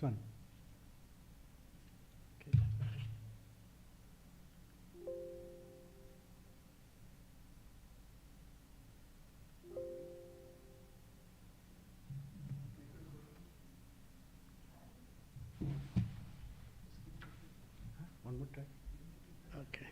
one. Okay. One more try. Okay.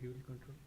He will control.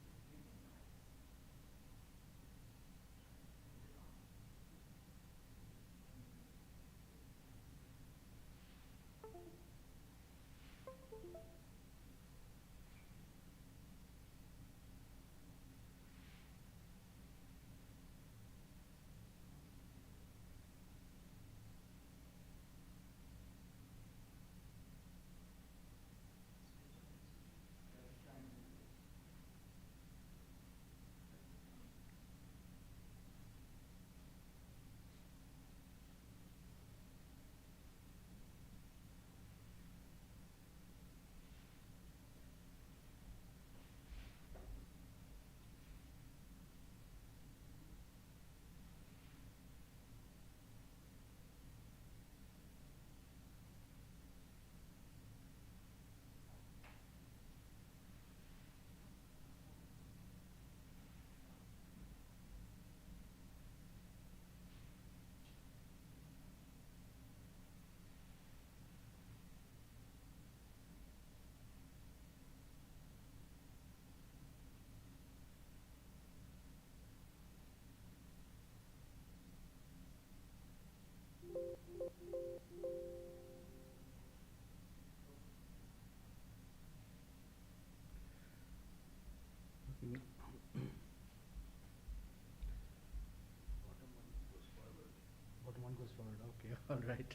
Bottom one goes forward. Okay, all right.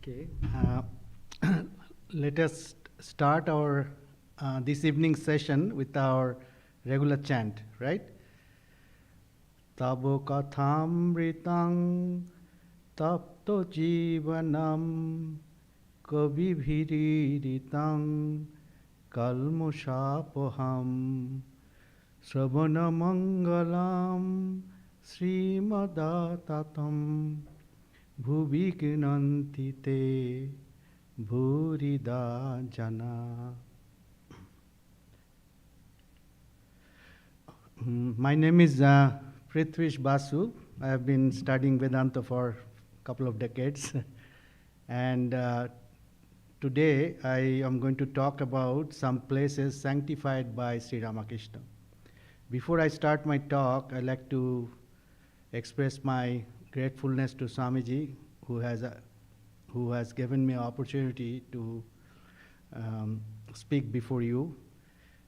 Okay. Let us start our this evening session with our regular chant, right? Tabo kathamritang tapto jivanam kavibhiriritang kalmushapoham Sravana mangalam Srimadatam Bhuvi kinanti te Bhurida jana. My name is Prithwish Basu. I have been studying Vedanta for a couple of decades. And today I am going to talk about some places sanctified by Sri Ramakrishna. Before I start my talk, I'd like to express my gratefulness to Swamiji, who has given me an opportunity to speak before you.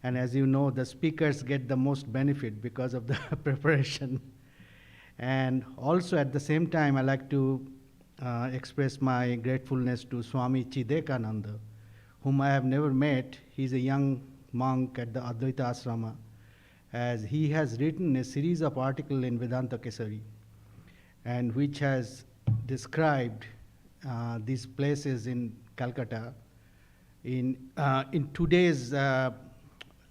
And as you know, the speakers get the most benefit because of the preparation. And also at the same time, I like to express my gratefulness to Swami Chidekananda, whom I have never met. He's a young monk at the Advaita Asrama, as he has written a series of articles in Vedanta Kesari, and which has described these places in Calcutta in today's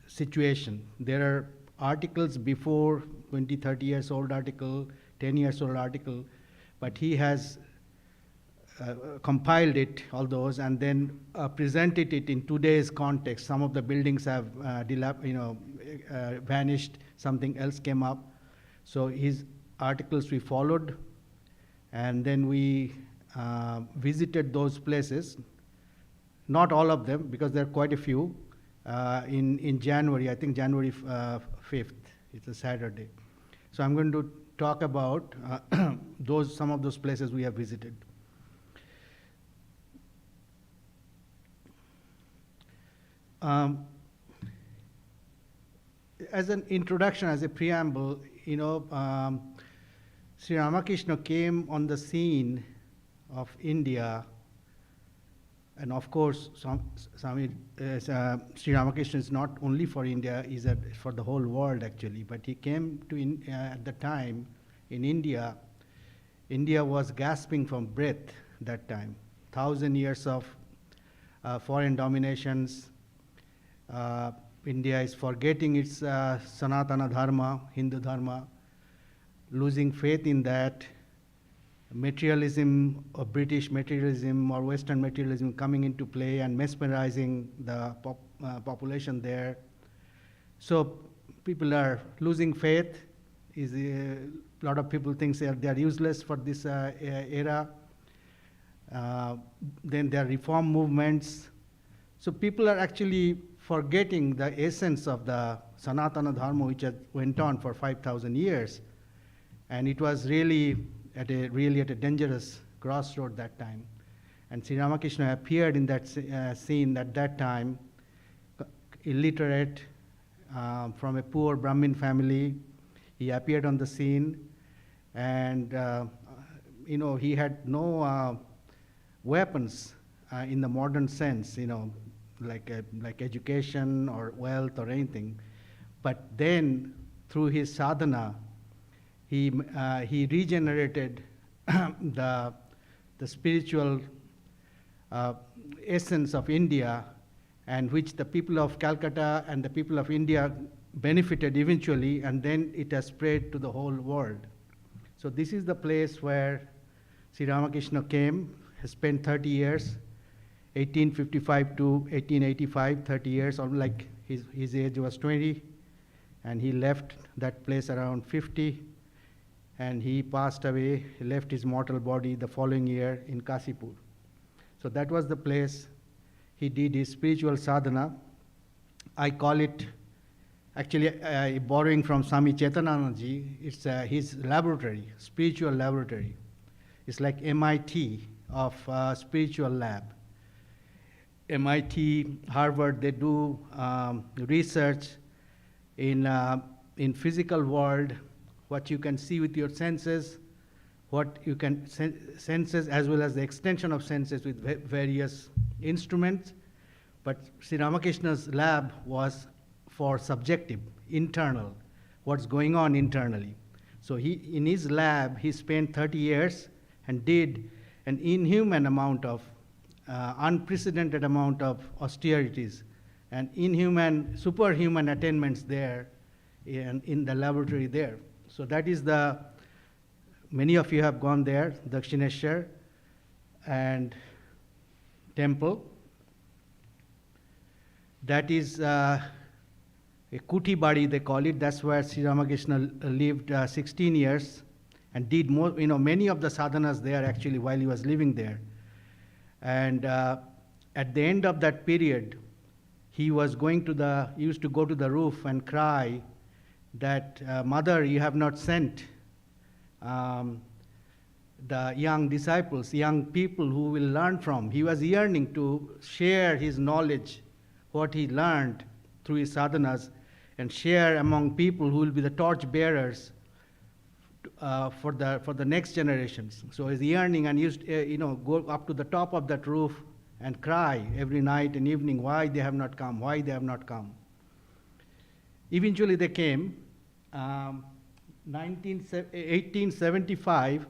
situation. There are articles before 20, 30 years old article, 10 years old article, but he has compiled it, all those, and then presented it in today's context. Some of the buildings have vanished, something else came up. So his articles we followed, and then we visited those places. Not all of them, because there are quite a few. In January, I think January 5th, it's a Saturday. So I'm going to talk about some of those places we have visited. As an introduction, as a preamble, Sri Ramakrishna came on the scene of India, and of course, Sri Ramakrishna is not only for India, he's for the whole world actually, but he came to at the time in India, India was gasping for breath that time. 1,000 years of foreign dominations. India is forgetting its Sanatana Dharma, Hindu Dharma, losing faith in that. Materialism, or British materialism, or Western materialism coming into play and mesmerizing the population there. So people are losing faith. A lot of people think they are useless for this era. Then there are reform movements. So people are actually forgetting the essence of the Sanatana Dharma, which went on for 5,000 years. And it was really at a dangerous crossroad that time. And Sri Ramakrishna appeared in that scene at that time, illiterate, from a poor Brahmin family. He appeared on the scene, and he had no weapons in the modern sense, like education or wealth or anything. But then, through his sadhana, he regenerated the spiritual essence of India, and which the people of Calcutta and the people of India benefited eventually, and then it has spread to the whole world. So this is the place where Sri Ramakrishna came, has spent 30 years, 1855 to 1885, 30 years, or like his age was 20, and he left that place around 50, and he passed away. He left his mortal body the following year in Kasipur. So that was the place he did his spiritual sadhana. I call it, actually borrowing from Swami Chetananandji, it's his laboratory, spiritual laboratory. It's like MIT of spiritual lab. MIT, Harvard, they do research in physical world, what you can see with your senses, what you can senses, as well as the extension of senses with various instruments. But Sri Ramakrishna's lab was for subjective, internal, what's going on internally. So in his lab, he spent 30 years and did an inhuman amount of, unprecedented amount of austerities and superhuman attainments there in the laboratory there. So that is many of you have gone there, Dakshineshwar and temple. That is a Kuti Badi, they call it. That's where Sri Ramakrishna lived 16 years and did more, many of the sadhanas there actually while he was living there. And at the end of that period, he used to go to the roof and cry that, Mother, you have not sent the young disciples, young people who will learn from. He was yearning to share his knowledge, what he learned through his sadhanas, and share among people who will be the torch bearers for the next generations. So he's yearning and used go up to the top of that roof and cry every night and evening, why they have not come, why they have not come. Eventually they came. 1875,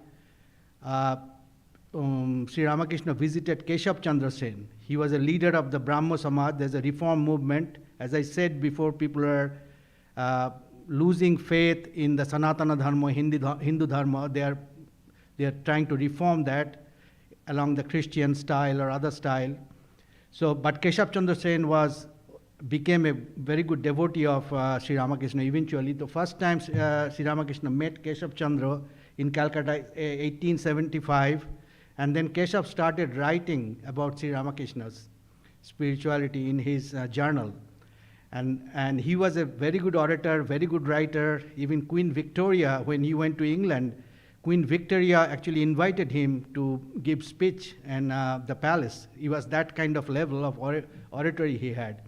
Sri Ramakrishna visited Keshav Chandra Sen. He was a leader of the Brahmo Samaj. There's a reform movement. As I said before, people are losing faith in the Sanatana Dharma, Hindu Dharma. They are trying to reform that along the Christian style or other style. So, but Keshav Chandra Sen became a very good devotee of Sri Ramakrishna eventually. The first time Sri Ramakrishna met Keshav Chandra in Calcutta, 1875, and then Keshav started writing about Sri Ramakrishna's spirituality in his journal. And he was a very good orator, very good writer. Even Queen Victoria, when he went to England, Queen Victoria actually invited him to give speech in the palace. He was that kind of level of oratory he had.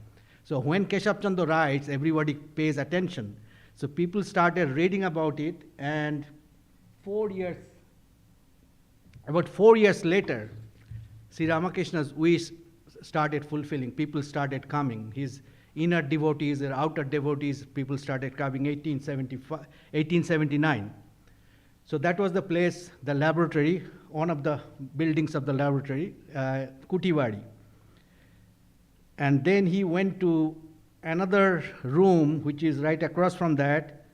So when Keshav Chandra writes, everybody pays attention. So people started reading about it, and about 4 years later, Sri Ramakrishna's wish started fulfilling. People started coming. His inner devotees, their outer devotees, people started coming 1879. So that was the place, the laboratory, one of the buildings of the laboratory, Kutiwadi. And then he went to another room, which is right across from that,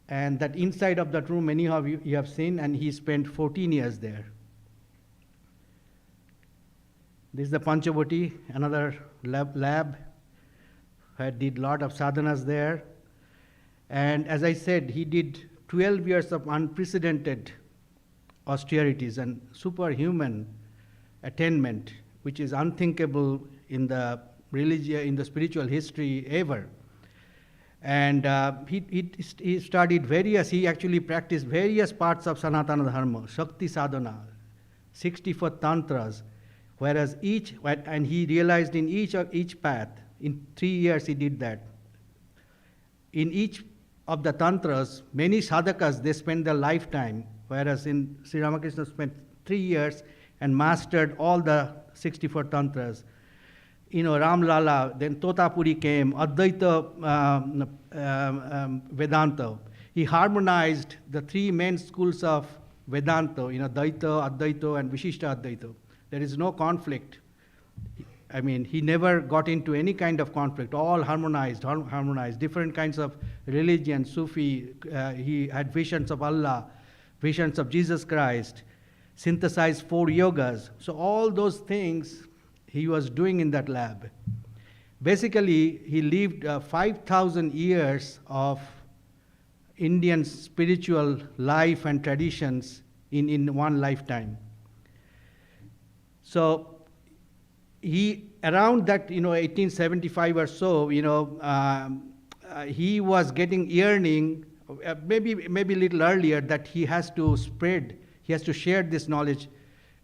and that inside of that room, many of you have seen, and he spent 14 years there. This is the Panchavati, another lab. I did a lot of sadhanas there. And as I said, he did 12 years of unprecedented austerities and superhuman attainment, which is unthinkable in the religion, in the spiritual history ever. And he studied he actually practiced various parts of Sanatana Dharma, Shakti Sadhana, 64 Tantras, whereas and he realized in each path, in 3 years he did that. In each of the Tantras, many sadhakas, they spend their lifetime, whereas in Sri Ramakrishna spent 3 years and mastered all the 64 Tantras. Ram Lala, then Totapuri came, Advaita Vedanta. He harmonized the 3 main schools of Vedanta, Dvaita, Advaita, and Vishishta Advaita. There is no conflict. I mean, he never got into any kind of conflict, all harmonized, different kinds of religion, Sufi. He had visions of Allah, visions of Jesus Christ, synthesized 4 yogas. So all those things he was doing in that lab. Basically, he lived 5,000 years of Indian spiritual life and traditions in one lifetime. So he, around that, 1875 or so, he was getting yearning, maybe a little earlier, that he has to share this knowledge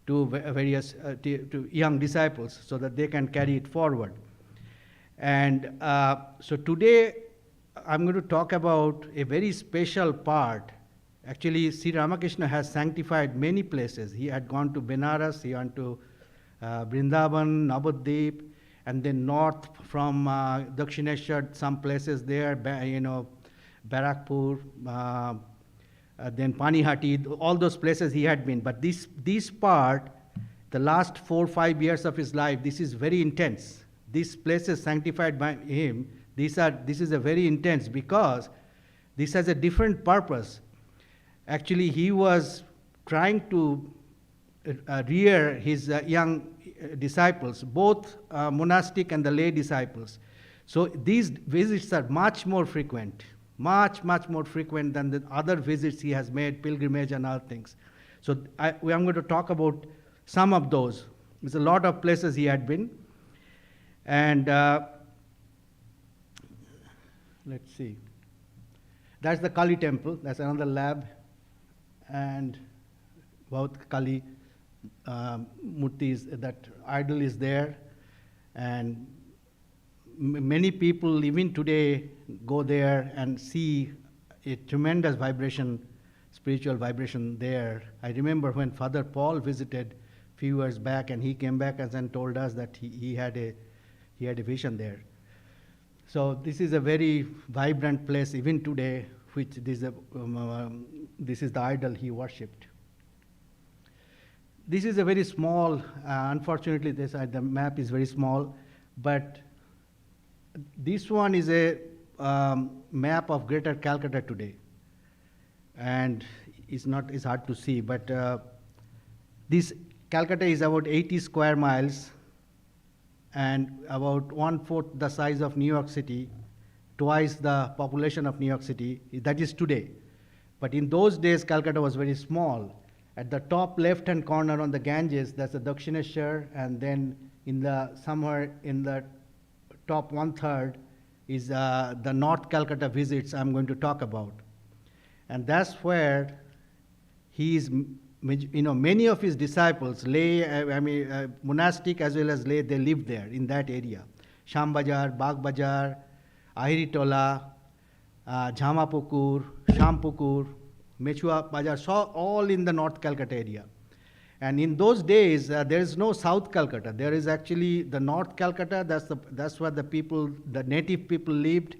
to various to young disciples so that they can carry it forward. And so today I'm going to talk about a very special part. Actually, Sri Ramakrishna has sanctified many places. He had gone to Benares, he went to Vrindavan, Navadvip, and then north from Dakshineshwar, some places there, Barakpur, then Panihati, all those places he had been. But this part, the last 4 or 5 years of his life, this is very intense. These places sanctified by him, this is a very intense, because this has a different purpose. Actually, he was trying to rear his young disciples, both monastic and the lay disciples. So these visits are much more frequent, much more frequent than the other visits he has made, pilgrimage and other things. So I'm going to talk about some of those. There's a lot of places he had been. And let's see. That's the Kali temple. That's another lab. And both Kali murtis, that idol is there. And many people even today go there and see a tremendous vibration, spiritual vibration there. I remember when Father Paul visited a few years back, and he came back and told us that he had a vision there. So this is a very vibrant place even today, which this is the idol he worshipped. This is a very small, unfortunately the map is very small, but this one is a map of Greater Calcutta today. And it's hard to see, but this Calcutta is about 80 square miles and about 1/4 the size of New York City, twice the population of New York City. That is today. But in those days, Calcutta was very small. At the top left-hand corner on the Ganges, that's the Dakshineshwar, and then somewhere in the top 1/3 is the North Calcutta visits I'm going to talk about. And that's where many of his disciples, monastic as well as lay, they lived there in that area. Sham Bazar, Bagh Bazar, Ahiri Tola, Jhamapukur, Shampukur, Mechua Bazar, all in the North Calcutta area. And in those days, there is no South Calcutta. There is actually the North Calcutta. That's where the native people lived.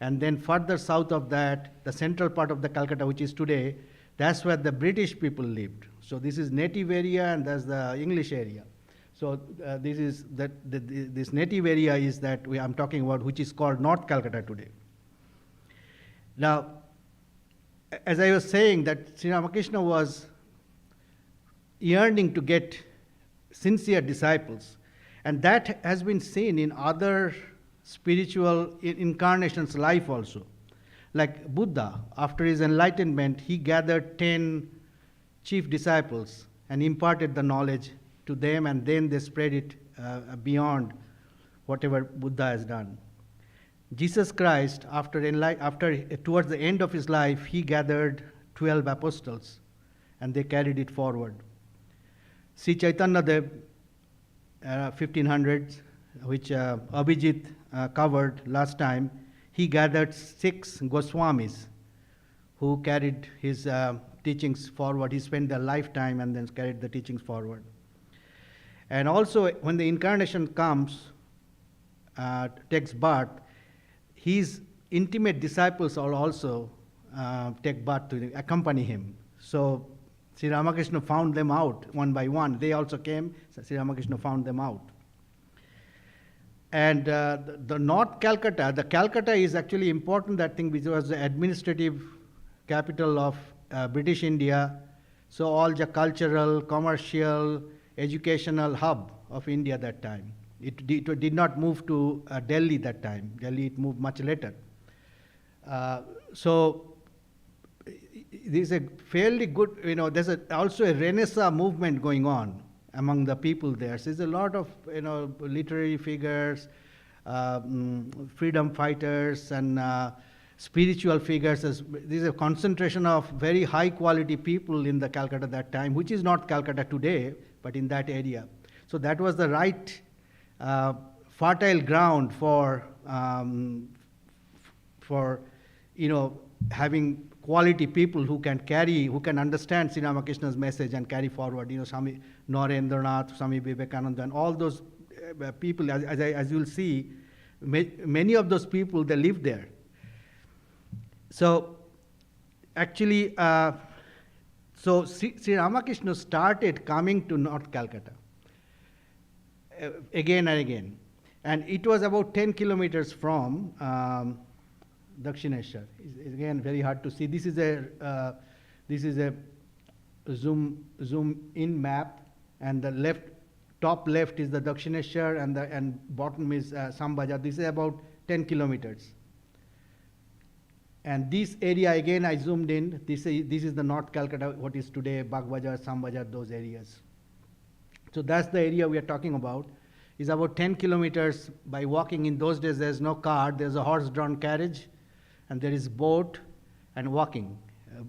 And then further south of that, the central part of the Calcutta, which is today, That's where the British people lived. So this is native area and that's the English area. So this native area is that I'm talking about, which is called North Calcutta today. Now, as I was saying, that Sri Ramakrishna was yearning to get sincere disciples, and that has been seen in other spiritual incarnations' life also. Like Buddha, after his enlightenment, he gathered 10 chief disciples and imparted the knowledge to them, and then they spread it beyond whatever Buddha has done. Jesus Christ, towards the end of his life, he gathered 12 apostles, and they carried it forward. Sri Chaitanya Dev, 1500s, which Abhijit covered last time, he gathered 6 Goswamis who carried his teachings forward. He spent their lifetime and then carried the teachings forward. And also, when the incarnation comes, takes birth, his intimate disciples are also take birth to accompany him. So Sri Ramakrishna found them out one by one. They also came. So Sri Ramakrishna found them out. And the North Calcutta, the Calcutta is actually important, that thing, which was the administrative capital of British India. So all the cultural, commercial, educational hub of India that time. It did not move to Delhi that time. Delhi, it moved much later. So there's a fairly good, there's also a Renaissance movement going on among the people there. So there's a lot of, literary figures, freedom fighters, and spiritual figures. There's a concentration of very high quality people in the Calcutta that time, which is not Calcutta today, but in that area. So that was the right fertile ground for having quality people who can understand Sri Ramakrishna's message and carry forward. Swami Narendranath, Swami Vivekananda, and all those people, as you'll see, many of those people, they live there. So actually, so Sri Ramakrishna started coming to North Calcutta again and again. And it was about 10 kilometers from Dakshineshwar. It's again very hard to see. This is a zoom in map, and the top left is the Dakshineshwar, and bottom is Sambaja. This is about 10 kilometers. And this area, again, I zoomed in. This is the North Calcutta, what is today Bagbajar, Sambajar, those areas. So that's the area we are talking about. It's about 10 kilometers by walking. In those days, there's no car. There's a horse-drawn carriage, and there is boat and walking.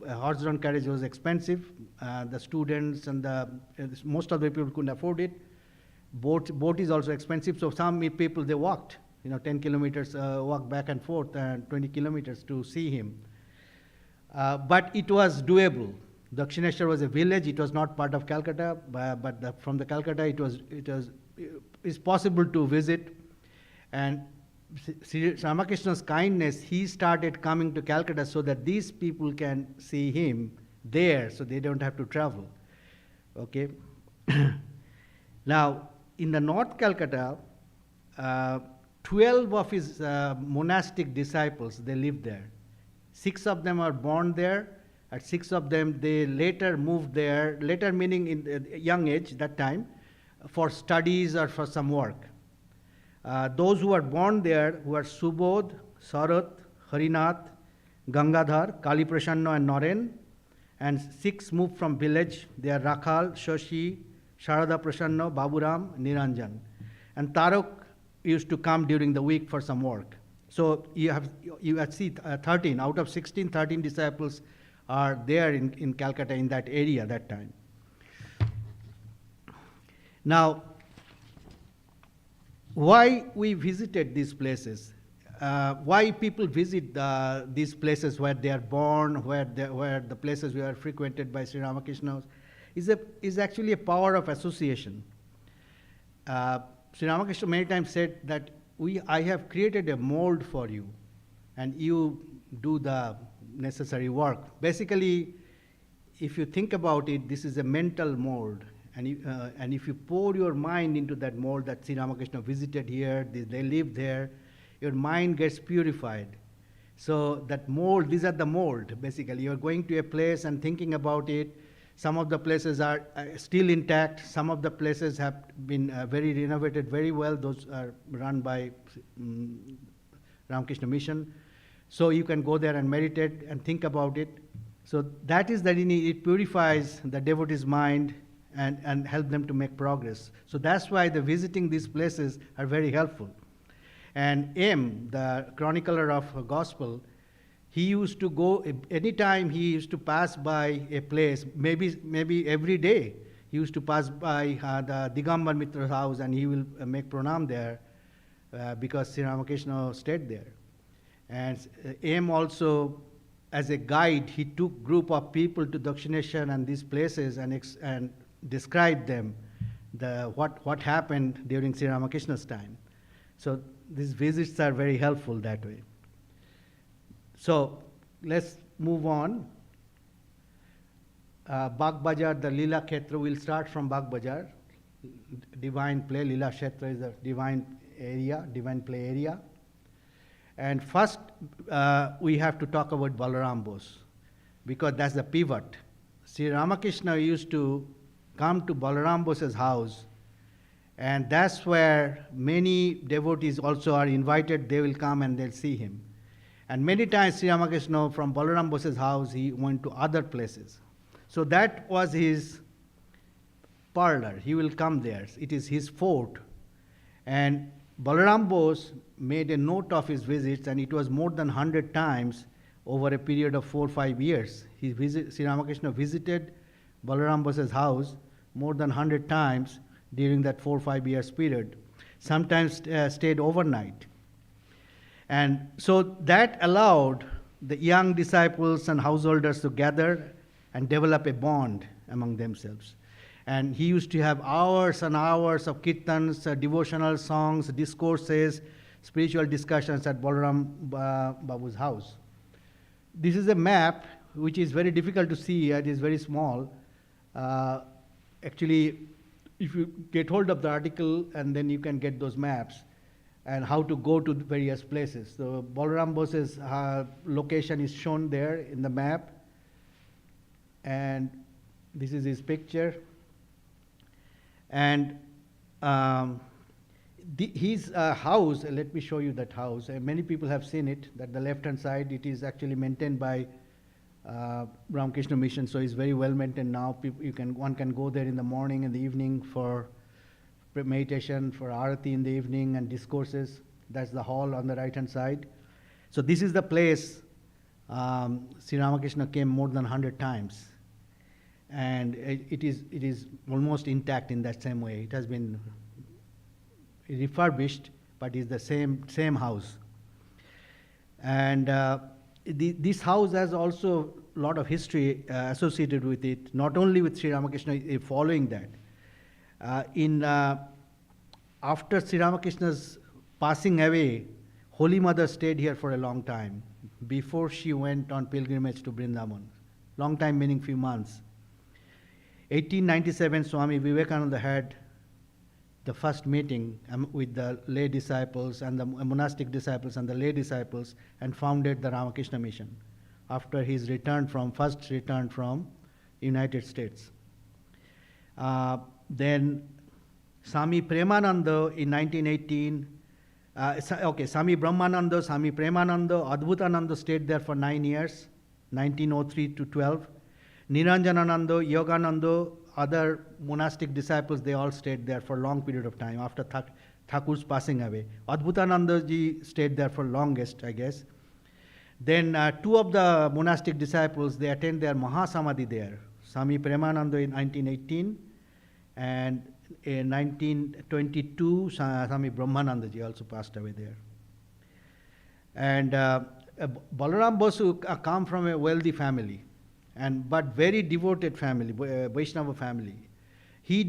A horse-drawn carriage was expensive. The students and most of the people couldn't afford it. Boat is also expensive. So some people, they walked. 10 kilometers, walk back and forth, and 20 kilometers to see him. But it was doable. Dakshineshwar was a village. It was not part of Calcutta, but from the Calcutta, it's possible to visit. And Sri Ramakrishna's kindness, he started coming to Calcutta so that these people can see him there, so they don't have to travel. Okay. Now, in the North Calcutta, 12 of his monastic disciples, they lived there. 6 of them are born there. At 6 of them, they later moved there, later meaning in a young age, that time, for studies or for some work. Those who are born there, who are Subodh, Sarat, Harinath, Gangadhar, Kali Prasanna, and Naren, and 6 moved from village. They are Rakhal, Shashi, Sharada Prasanna, Baburam, Niranjan. And Tarak used to come during the week for some work. So you have see 13 out of 16, 13 disciples are there in Calcutta, in that area that time. Now, why we visited these places? Why people visit these places where they are born, where the places were frequented by Sri Ramakrishna, is actually a power of association. Sri Ramakrishna many times said that I have created a mold for you, and you do the necessary work. Basically, if you think about it, this is a mental mold. And if you pour your mind into that mold that Sri Ramakrishna visited here, they lived there, your mind gets purified. So that mold, these are the mold, basically. You're going to a place and thinking about it. Some of the places are still intact. Some of the places have been very renovated very well. Those are run by Ramakrishna Mission. So you can go there and meditate and think about it. So that is that it purifies the devotee's mind and help them to make progress. So that's why the visiting these places are very helpful. And M, the chronicler of gospel, he used to go, anytime he used to pass by a place, maybe every day, he used to pass by the Digambar Mitra's house and he will make pranam there because Sri Ramakrishna stayed there. And M also, as a guide, he took group of people to Dakshineshwar and these places and described them, what happened during Sri Ramakrishna's time. So these visits are very helpful that way. So let's move on. Bagh Bazaar, the Leela Khetra, we'll start from Bagh Bazaar. Divine play, Leela Khetra is a divine area, divine play area. And first, we have to talk about Balaram Bose, because that's the pivot. Sri Ramakrishna used to come to Balaram Bose's house, and that's where many devotees also are invited. They will come and they'll see him. And many times Sri Ramakrishna, from Balaram Bose's house, he went to other places. So that was his parlor. He will come there. It is his fort. And Balaram Bose made a note of his visits, and it was more than 100 times over a period of 4 or 5 years. Sri Ramakrishna visited Balaram Bose's house more than 100 times during that 4 or 5 years period. Sometimes stayed overnight. And so that allowed the young disciples and householders to gather and develop a bond among themselves. And he used to have hours and hours of kirtans, devotional songs, discourses, spiritual discussions at Balaram Babu's house. This is a map which is very difficult to see. It is very small. Actually, if you get hold of the article, and then you can get those maps and how to go to various places. So Balaram Bose's location is shown there in the map. And this is his picture. And his house, let me show you that house. Many people have seen it, that the left-hand side, it is actually maintained by Ramakrishna Mission, so it's very well maintained now. One can go there in the morning and the evening for meditation, for arati in the evening and discourses. That's the hall on the right-hand side. So this is the place Sri Ramakrishna came more than 100 times. And it is almost intact in that same way. It has been refurbished, but it's the same house. And this house has also a lot of history associated with it, not only with Sri Ramakrishna following that. After Sri Ramakrishna's passing away, Holy Mother stayed here for a long time before she went on pilgrimage to Vrindavan. Long time meaning few months. 1897, Swami Vivekananda had the first meeting with the lay disciples and the monastic disciples and the lay disciples, and founded the Ramakrishna Mission after his first return from United States. Then Swami Premananda in 1918, Swami Brahmananda, Swami Premananda, Adbhutananda stayed there for 9 years, 1903 to 12. Niranjanananda, Yogananda, other monastic disciples, they all stayed there for a long period of time after Thakur's passing away. Adbhutananda ji stayed there for longest, I guess. Then two of the monastic disciples, they attained their Mahasamadhi there. Swami Premananda in 1918, and in 1922, Swami Brahmananda ji also passed away there. And Balaram Basu come from a wealthy family, but very devoted family, Vaishnava family. They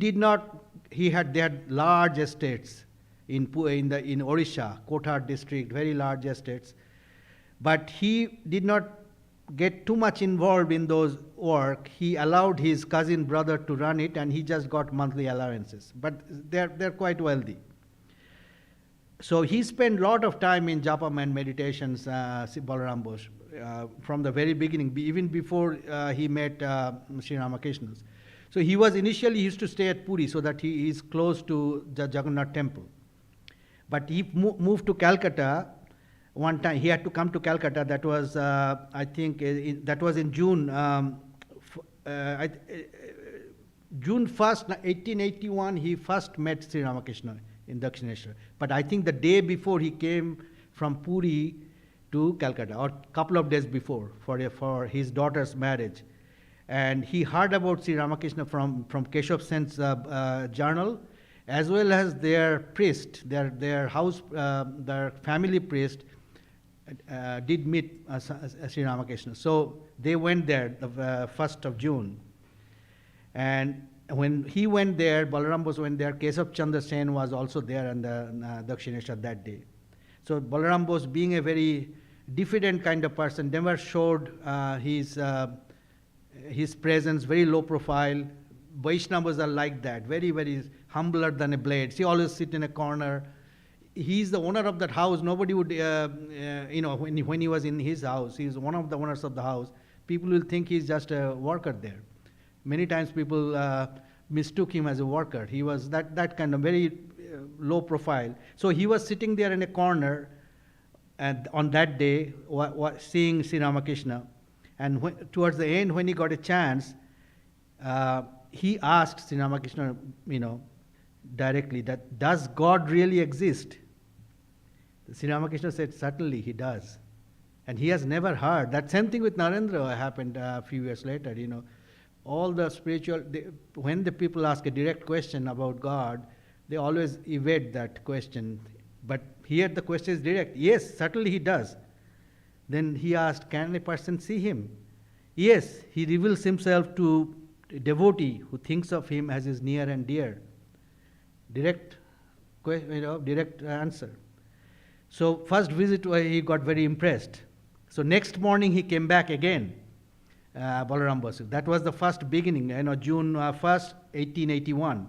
had large estates in Odisha, Kothar district, very large estates. But he did not get too much involved in those work, he allowed his cousin brother to run it, and he just got monthly allowances. But they're quite wealthy. So he spent a lot of time in japam and meditations, Balaram Bose, from the very beginning, even before he met Sri Ramakrishna. So he used to stay at Puri so that he is close to the Jagannath temple. But he moved to Calcutta one time. He had to come to Calcutta. That was, I think, that was in June. June 1st, 1881, he first met Sri Ramakrishna in Dakshineshwar. But I think the day before he came from Puri to Calcutta, or a couple of days before, for his daughter's marriage. And he heard about Sri Ramakrishna from Keshav Sen's journal, as well as their priest, their family priest, did meet Sri Ramakrishna. So they went there the 1st of June. And when he went there, Balaram Bose went there, Keshav Chandra Sen was also there in the Dakshineshwar that day. So Balaram Bose, being a very diffident kind of person, never showed his presence, very low profile. Vaishnavas are like that, very, very humbler than a blade. He always sit in a corner. He's the owner of that house. Nobody would, when he was in his house, he's one of the owners of the house. People will think he's just a worker there. Many times people mistook him as a worker. He was that kind of very low profile. So he was sitting there in a corner and on that day, seeing Sri Ramakrishna. And towards the end, when he got a chance, he asked Sri Ramakrishna, directly, that does God really exist? Sri Ramakrishna said, certainly he does. And he has never heard. That same thing with Narendra happened a few years later, All the spiritual, when the people ask a direct question about God, they always evade that question. But here the question is direct. Yes, certainly he does. Then he asked, can a person see him? Yes, he reveals himself to a devotee who thinks of him as his near and dear. Direct answer. So first visit, he got very impressed. So next morning he came back again, Balaram Basu. That was the first beginning, June 1st, 1881.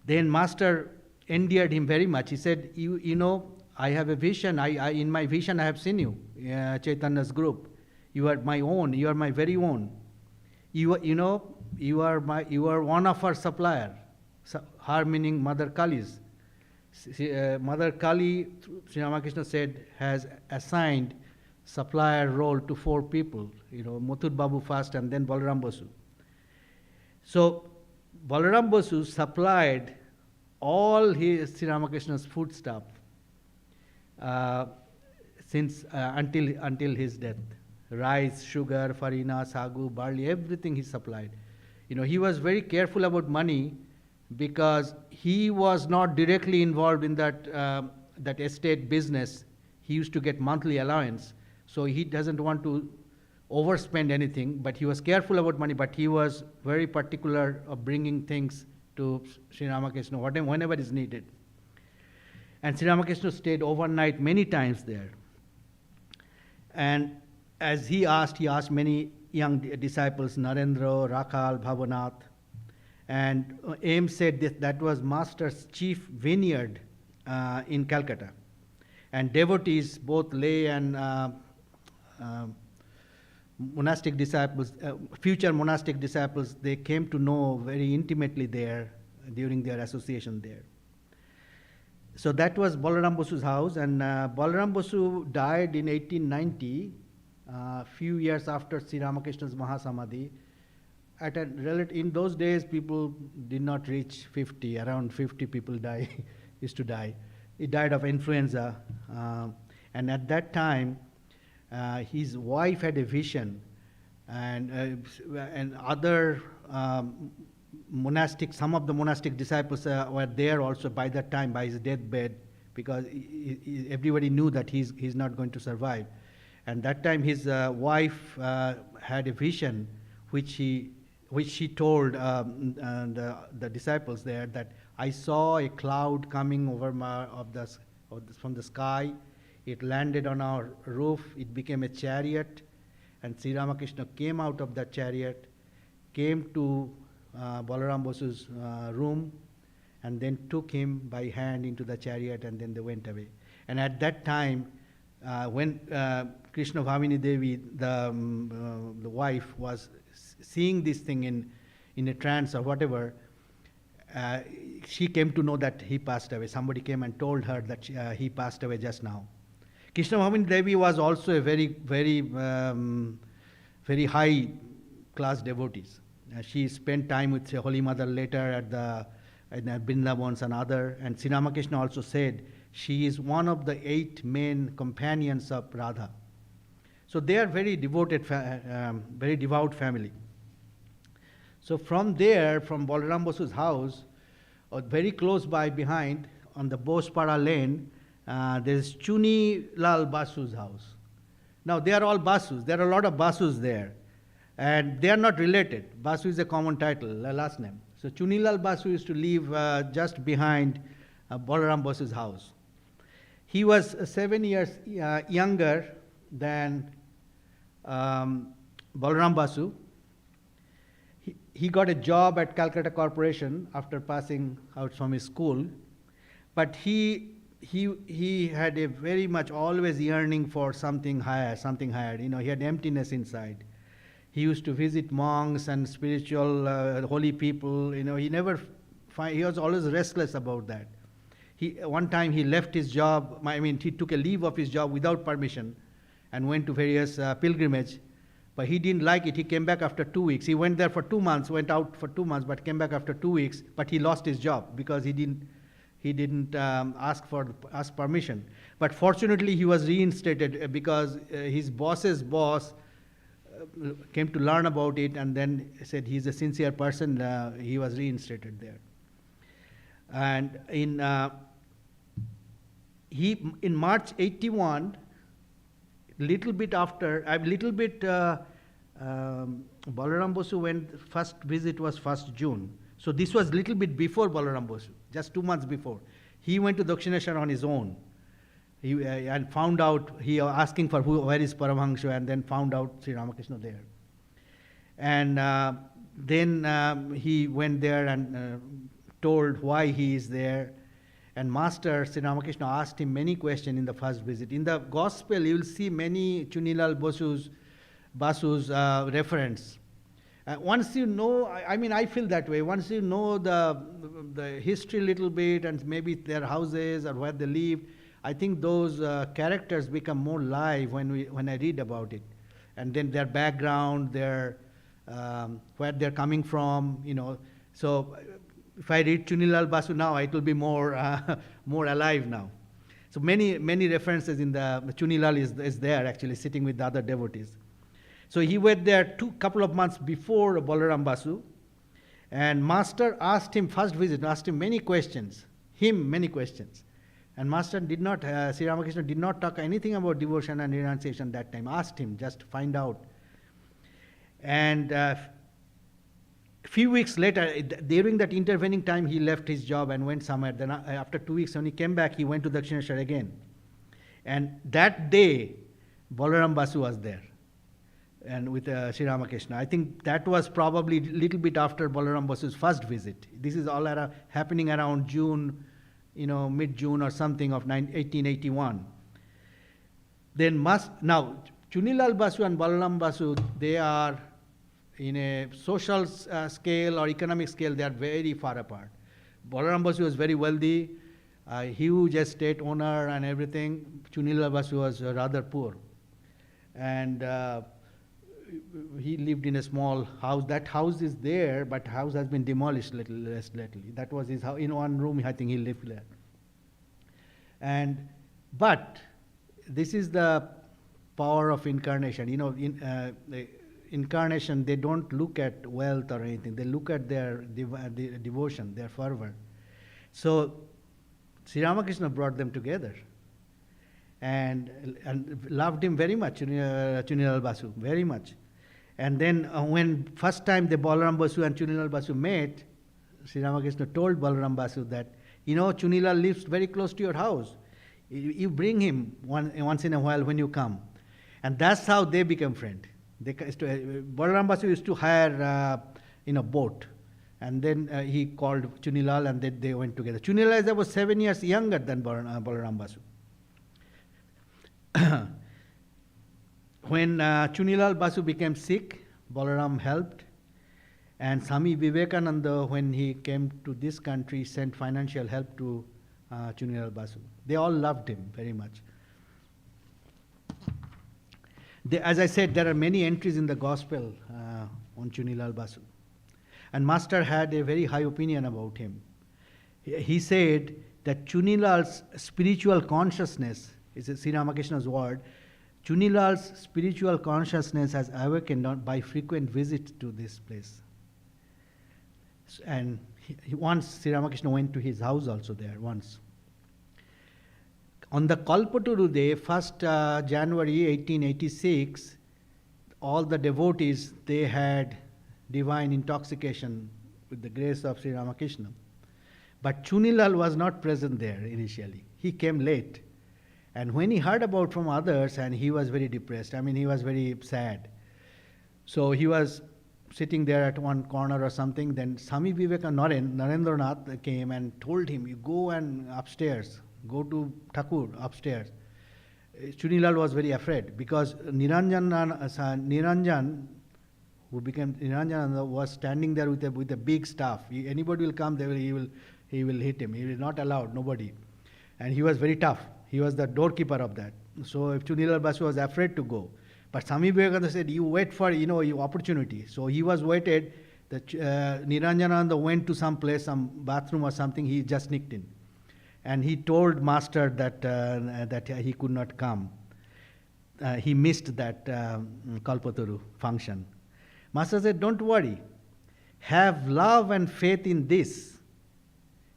Then Master endeared him very much. He said, I have a vision. In my vision I have seen you, Chaitanya's group. You are my own. You are my very own. You are one of our supplier. Her meaning Mother Kali's. Mother Kali, Sri Ramakrishna said, has assigned supplier role to 4 people. Muthur Babu first and then Balaram Basu. So Balaram Basu supplied all his Sri Ramakrishna's food stuff since until his death. Rice, sugar, farina, sagu, barley, everything he supplied. He was very careful about money because he was not directly involved in that estate business. He used to get monthly allowance, so he doesn't want to overspend anything, but he was careful about money, but he was very particular of bringing things to Sri Ramakrishna whenever is needed. And Sri Ramakrishna stayed overnight many times there. And as he asked many young disciples, Narendra, Rakhal, Bhavanath, and Ames said that was Master's chief vineyard in Calcutta. And devotees, both lay and monastic disciples, future monastic disciples, they came to know very intimately there during their association there. So that was Balaram Basu's house, and Balaram Basu died in 1890, few years after Sri Ramakrishna's Mahasamadhi. In those days, people did not reach 50. Around 50 people used to die. He died of influenza, and at that time, his wife had a vision, and other some of the monastic disciples were there also by that time, by his deathbed, because everybody knew that he's not going to survive. And that time his wife had a vision which she told the disciples there, that I saw a cloud coming over from the sky. It landed on our roof. It became a chariot, And Sri Ramakrishna came out of that chariot, came to Balaram Basu's room, and then took him by hand into the chariot, and then they went away. And at that time, when Krishna Bhavini Devi, the wife, was seeing this thing in a trance or whatever, she came to know that he passed away. Somebody came and told her that he passed away just now. Krishna Bhavini Devi was also a very high class devotee. She spent time with Holy Mother later at the Brindavans and other. And Sri Ramakrishna also said she is one of the 8 main companions of Radha. So they are very devoted, very devout family. So from there, from Balaram Basu's house, very close by behind, on the Bospara lane, there is Chuni Lal Basu's house. Now they are all Basus. There are a lot of Basus there. And they are not related. Basu is a common title, a last name. So Chuni Lal Basu used to live just behind Balaram Basu's house. He was 7 years younger than Balaram Basu. He got a job at Calcutta Corporation after passing out from his school, but he had a very much always yearning for something higher, something higher. You know, he had emptiness inside. He used to visit monks and spiritual holy people. You know, he was always restless about that. One time he left his job. He took a leave of his job without permission, and went to various pilgrimage. But he didn't like it. He came back after 2 weeks. He went there for 2 months, went out for 2 months, but came back after 2 weeks. But he lost his job because he didn't ask permission. But fortunately, he was reinstated because his boss's boss came to learn about it, and then said he's a sincere person. He was reinstated there. And in March 81. Balaram Basu went, first visit was 1st June. So this was little bit before Balaram Basu, just 2 months before. He went to Dakshineshwar on his own. And found out, he was asking for where is Paramahansa, and then found out Sri Ramakrishna there. And then he went there and told why he is there. And Master Sri Ramakrishna asked him many questions in the first visit. In the Gospel, you will see many Chunilal Basu's reference. Once you know, I feel that way. Once you know the history a little bit, and maybe their houses or where they live, I think those characters become more live when I read about it. And then their background, their where they're coming from, you know. So if I read Chunilal Basu now, it will be more alive now. So many references in the Chunilal is there actually sitting with the other devotees. So he went there couple of months before Balaram Basu, and Master asked him many questions, and Master did not, Sri Ramakrishna did not talk anything about devotion and renunciation that time. Asked him just to find out. And few weeks later, during that intervening time, he left his job and went somewhere. Then after 2 weeks, when he came back, he went to Dakshineshwar again. And that day, Balaram Basu was there, and with Sri Ramakrishna. I think that was probably a little bit after Balaram Basu's first visit. This is all happening around June, mid-June or something of 1881. Then now, Chunilal Basu and Balaram Basu, they are in a social scale or economic scale, they are very far apart. Balaram Basu was very wealthy, huge estate owner and everything. Chunilal Basu was rather poor. And he lived in a small house. That house is there, but house has been demolished lately. That was his house. In one room, I think he lived there. But this is the power of incarnation. Incarnation, they don't look at wealth or anything. They look at their devotion, their fervor. So Sri Ramakrishna brought them together and loved him very much, Chunilal Basu, very much. And then when first time the Balaram Basu and Chunilal Basu met, Sri Ramakrishna told Balaram Basu that, Chunilal lives very close to your house. You bring him once in a while when you come. And that's how they became friends. Balaram Basu used to hire in a boat, and then he called Chunilal, and then they went together. Chunilal was 7 years younger than Balaram Basu. When Chunilal Basu became sick, Balaram helped, and Swami Vivekananda, when he came to this country, sent financial help to Chunilal Basu. They all loved him very much. As I said, there are many entries in the Gospel on Chunilal Basu. And Master had a very high opinion about him. He said that Chunilal's spiritual consciousness, is Sri Ramakrishna's word, Chunilal's spiritual consciousness has awakened by frequent visits to this place. And once Sri Ramakrishna went to his house also there, once. On the Kalpataru day, 1st January 1886, all the devotees, they had divine intoxication with the grace of Sri Ramakrishna. But Chunilal was not present there initially. He came late. And when he heard about from others, and he was very depressed, he was very sad. So he was sitting there at one corner or something. Then Swami Narendranath came and told him, you go and upstairs, go to Thakur upstairs. Chunilal was very afraid because Niranjan, who became Niranjananda, was standing there with a big staff. Anybody will come, he will hit him. He will not allow nobody. And he was very tough. He was the doorkeeper of that. So if Chunilal Basu was afraid to go. But Swami Vivekananda said, you wait for your opportunity. So he was waited. Niranjananda went to some place, some bathroom or something. He just sneaked in. And he told Master that he could not come. He missed that Kalpataru function. Master said, don't worry. Have love and faith in this.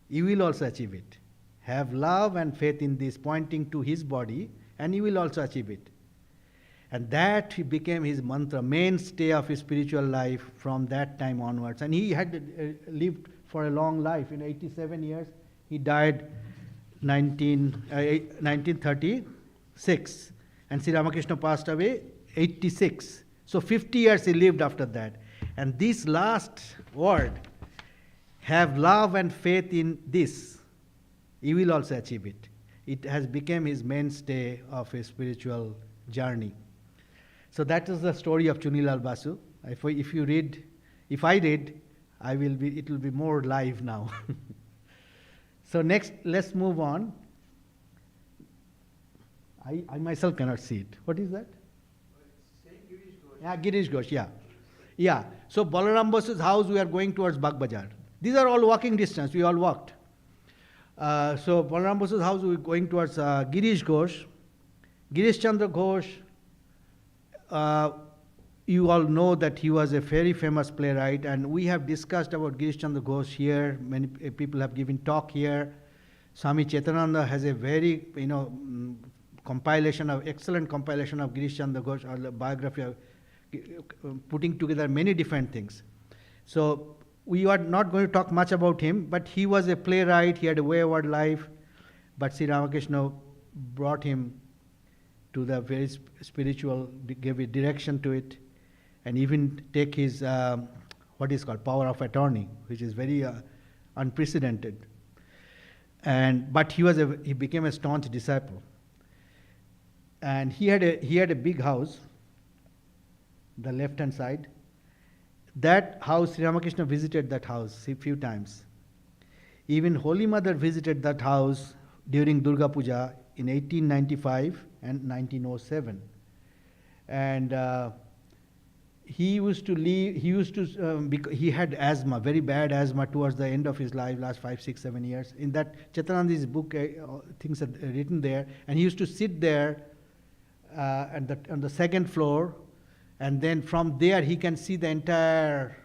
You will also achieve it. Have love and faith in this, pointing to his body, and you will also achieve it. And that became his mantra, mainstay of his spiritual life from that time onwards. And he had lived for a long life. In 87 years, he died 1936. And Sri Ramakrishna passed away 86. So 50 years he lived after that. And this last word, have love and faith in this, he will also achieve it. It has become his mainstay of his spiritual journey. So that is the story of Chunilal Basu. If I read, it will be more live now. So next, let's move on. I myself cannot see it. What is that? Yeah, Girish Ghosh, yeah. Yeah, so Balaram Basu's house, we are going towards Bagh Bazar. These are all walking distance, we all walked. So Balaram Basu's house, we are going towards Girish Ghosh. Girish Chandra Ghosh, you all know that he was a very famous playwright, and we have discussed about Girish Chandra Ghosh here. Many people have given talk here. Swami Chetananda has a very, excellent compilation of Girish Chandra Ghosh, or the biography of putting together many different things. So we are not going to talk much about him, but he was a playwright, he had a wayward life, but Sri Ramakrishna brought him to the very spiritual, gave a direction to it, and even take his, what is called, power of attorney, which is very unprecedented. But he became a staunch disciple. And he had a big house, the left-hand side. That house, Sri Ramakrishna visited that house a few times. Even Holy Mother visited that house during Durga Puja in 1895 and 1907. And he used to he had asthma, very bad asthma towards the end of his life, last 5, 6, 7 years. In that Chetanandi's book, things are written there, and he used to sit there on the second floor, and then from there he can see the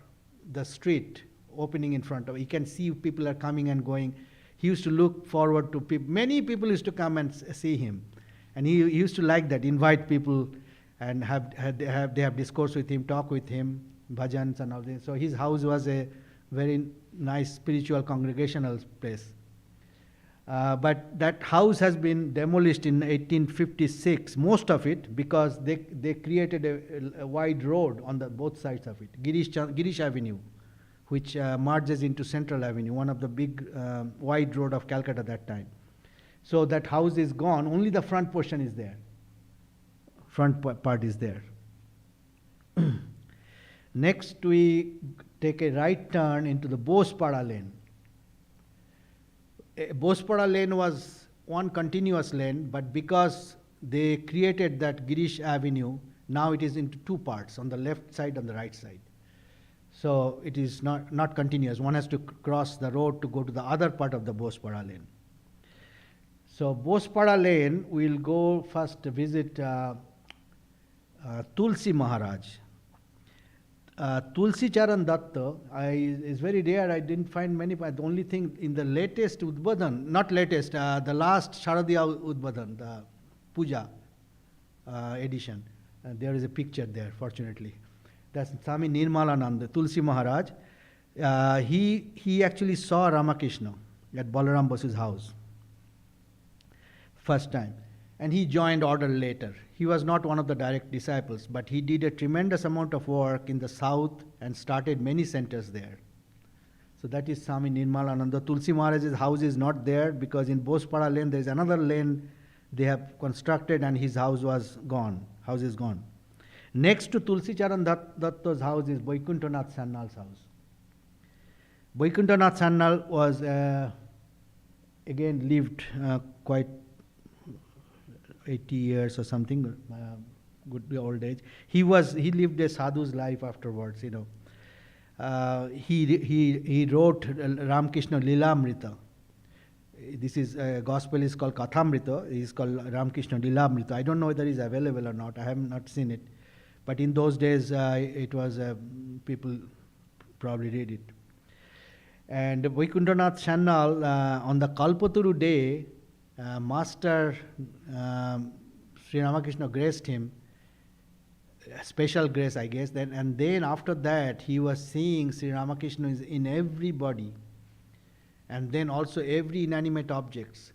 street opening in front of him. He can see people are coming and going. He used to look forward to people. Many people used to come and see him. And he used to like that, invite people and they have discourse with him, talk with him, bhajans and all this. So his house was a very nice spiritual congregational place. But that house has been demolished in 1856, most of it, because they created a wide road on the both sides of it, Girish Avenue, which merges into Central Avenue, one of the big wide road of Calcutta that time. So that house is gone, only the front portion is there. Front part is there. Next, we take a right turn into the Bospara lane. Bospara lane was one continuous lane, but because they created that Girish Avenue, now it is into two parts, on the left side and the right side. So it is not continuous. One has to cross the road to go to the other part of the Bospara lane. So Bospara lane, we'll go first to visit Tulsi Maharaj. Tulsi Charan Datta is very rare. I didn't find many, but the only thing in the latest Udbodhan, not latest, the last Sharadiya Udbodhan, the Puja edition, there is a picture there, fortunately. That's Swami Nirmalananda, Tulsi Maharaj. He actually saw Ramakrishna at Balaram Basu's house first time, and he joined order later. He was not one of the direct disciples, but he did a tremendous amount of work in the south and started many centers there. So that is Swami Nirmalananda. Tulsi Maharaj's house is not there because in Bospara lane there is another lane they have constructed and his house was gone. House is gone. Next to Tulsi Charan Datta's house is Vaikuntanath Sannal's house. Vaikuntanath Sannal was again lived quite 80 years or something, good old age. He lived a sadhu's life afterwards, you know. He wrote Ramakrishna Lilamrita. This is gospel is called Kathamrita. It is called Ramakrishna Lilamrita. I don't know whether it is available or not. I have not seen it, but in those days it was people probably read it. And Vaikuntanath Sannal on the Kalpaturu day, Master Sri Ramakrishna graced him, special grace, I guess. And then after that, he was seeing Sri Ramakrishna is in everybody, and then also every inanimate objects,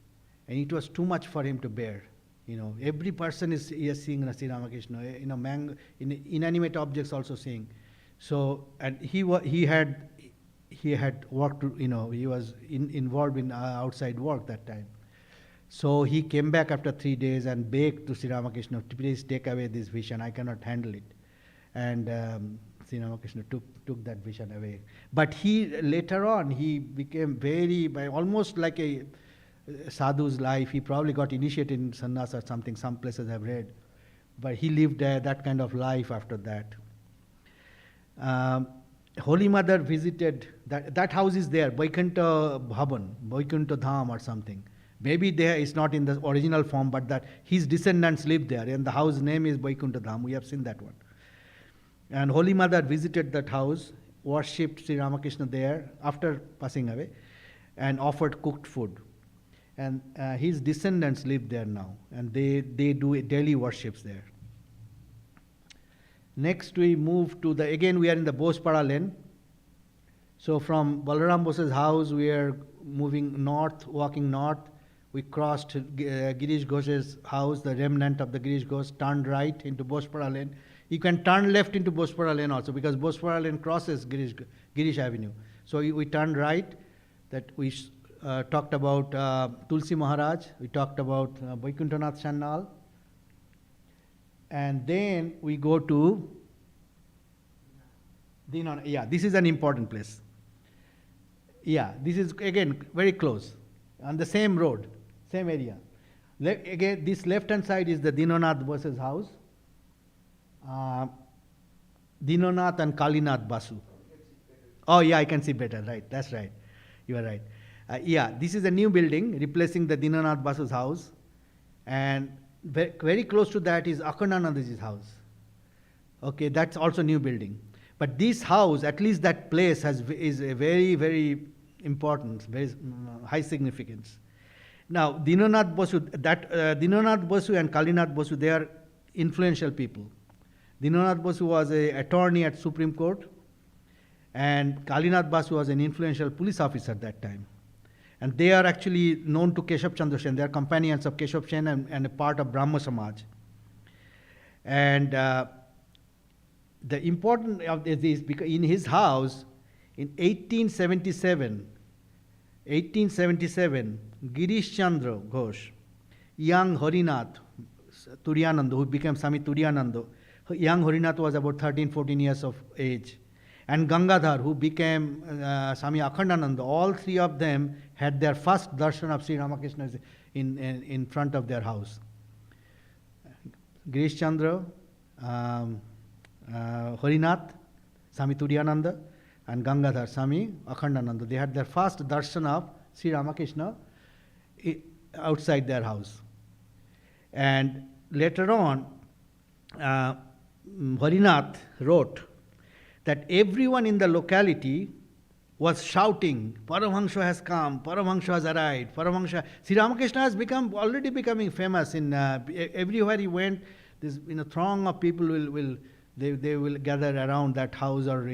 and it was too much for him to bear. You know, every person is seeing Sri Ramakrishna. You know, in inanimate objects also seeing. So, and he had worked. You know, he was involved in outside work that time. So he came back after 3 days and begged to Sri Ramakrishna, please take away this vision, I cannot handle it. And Sri Ramakrishna took that vision away. But later on, he became almost like a sadhu's life. He probably got initiated in sannyas or something, some places I've read. But he lived that kind of life after that. Holy Mother visited, that house is there, Vaikuntha Bhavan, Vaikuntha Dham or something. Maybe it's not in the original form, but that his descendants live there, and the house name is Vaikuntha Dham. We have seen that one. And Holy Mother visited that house, worshipped Sri Ramakrishna there after passing away, and offered cooked food. And his descendants live there now, and they do daily worships there. Next we move to again we are in the Bospara lane. So from Balaram Bose's house we are moving north, walking north. We crossed Girish Ghosh's house, the remnant of the Girish Ghosh, turned right into Bospara lane. You can turn left into Bospara lane also because Bospara lane crosses Girish Avenue. So we turned right. That we talked about Tulsi Maharaj. We talked about Vaikuntanath Sannal. And then we go to Dinana. Yeah, this is an important place. Yeah, this is again very close on the same road. Same area. Again, this left-hand side is the Dinanath Basu's house. Dinanath and Kalinath Basu. Oh, yeah, I can see better. Right, that's right. You are right. Yeah, this is a new building replacing the Dinanath Basu's house. And very close to that is Akhandanandaji's house. Okay, that's also new building. But this house, at least that place, is a very, very important, very high significance. Now, Dinanath Basu, Dinanath Basu and Kalinath Basu, they are influential people. Dinanath Basu was an attorney at Supreme Court, and Kalinath Basu was an influential police officer at that time. And they are actually known to Keshav Chandra Sen. They are companions of Keshav Sen and a part of Brahma Samaj. And the important of this is because in his house, in 1877, Girish Chandra Ghosh, young Harinath Turiyananda, who became Swami Turiyananda, young Harinath was about 13, 14 years of age, and Gangadhar, who became Swami Akhandananda, all three of them had their first darshan of Sri Ramakrishna in front of their house. Girish Chandra, Harinath, Swami Turiyananda, and Gangadhar, Swami Akhandananda. They had their first darshan of Sri Ramakrishna outside their house. And later on, Harinath wrote that everyone in the locality was shouting, Paramahansa has come, Paramahansa has arrived, Paramahansa. Sri Ramakrishna has already becoming famous in everywhere he went. This throng of people will gather around that house or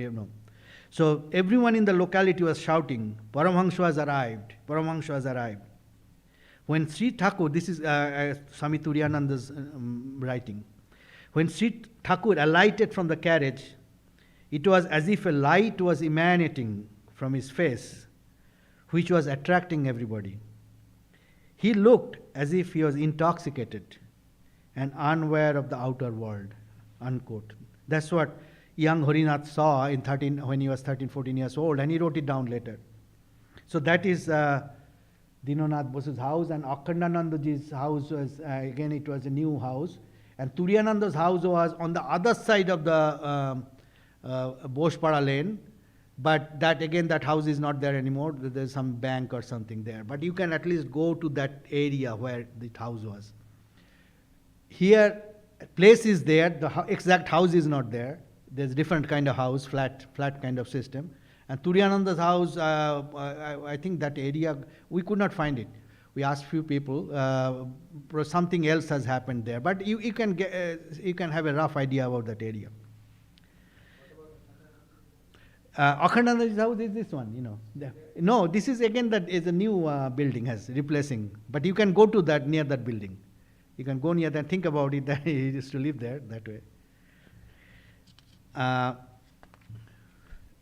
So everyone in the locality was shouting, Paramahansa has arrived, Paramahansa has arrived. When Sri Thakur, this is Swami Turiyananda's writing, when Sri Thakur alighted from the carriage, it was as if a light was emanating from his face, which was attracting everybody. He looked as if he was intoxicated and unaware of the outer world, unquote. That's what young Harinath saw when he was 13, 14 years old, and he wrote it down later. So that is Dinanath Basu's house, and Akhandanandaji's house was, again, it was a new house. And Turiyananda's house was on the other side of the Boshpara lane, but that house is not there anymore. There's some bank or something there. But you can at least go to that area where the house was. Here, place is there, the exact house is not there. There's different kind of house, flat kind of system. And Turiyananda's house, I think that area, we could not find it. We asked few people, something else has happened there. But you can have a rough idea about that area. Akhandanda's house is this one, No, this is again that is a new building replacing. But you can go to that, near that building. You can go near that, think about it, that he used to live there that way.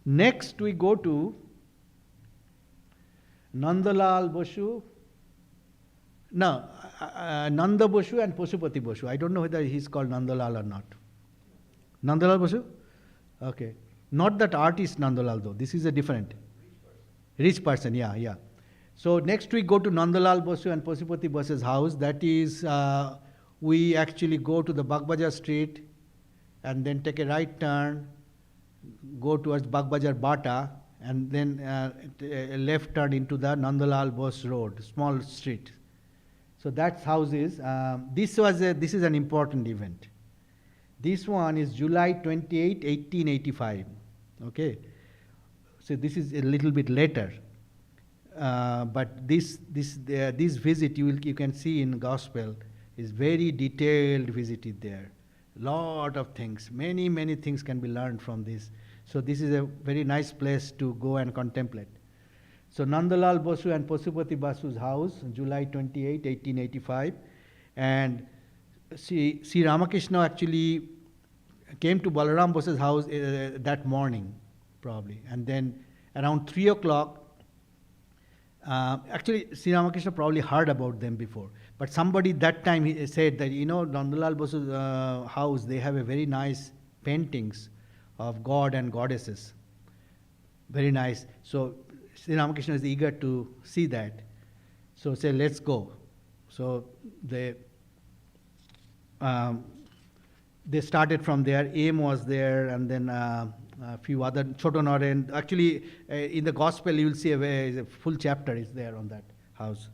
Next we go to Nandalal Basu. No, Nanda Basu and Pasupati Basu. I don't know whether he's called Nandalal or not. Nandalal Basu? Okay. Not that artist Nandalal though. This is a different. Rich person, yeah. So next we go to Nandalal Basu and Pasupati Basu's house. That is, we actually go to the Bagbajar Street and then take a right turn, go towards Bagbajar Bata, and then a left turn into the Nandalal Bose Road, small street. So that's house is. This is an important event. This one is July 28, 1885. Okay, so this is a little bit later. But this visit you can see in Gospel is very detailed visited there. Lot of things, many things can be learned from this. So this is a very nice place to go and contemplate. So Nandalal Basu and Pasupati Basu's house, July 28, 1885. And Sri Ramakrishna actually came to Balaram Basu's house that morning, probably. And then around 3 o'clock, actually Sri Ramakrishna probably heard about them before. But somebody that time he said that, Nandalal Basu's house, they have a very nice paintings of God and goddesses. Very nice. So Sri Ramakrishna is eager to see that. So say, let's go. So they started from there. Aim was there, and then a few other Chotonore. Actually, in the Gospel, you will see a full chapter is there on that house.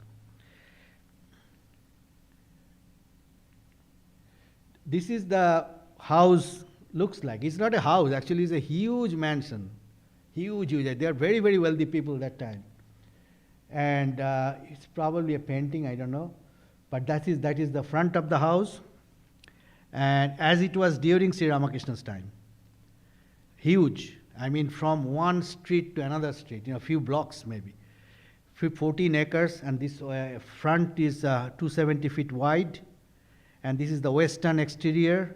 This is the house looks like. It's not a house, actually it's a huge mansion. Huge. They are very, very wealthy people that time. And it's probably a painting, I don't know. But that is the front of the house. And as it was during Sri Ramakrishna's time. Huge. I mean, from one street to another street, a few blocks maybe. 14 acres, and this front is 270 feet wide, and this is the western exterior.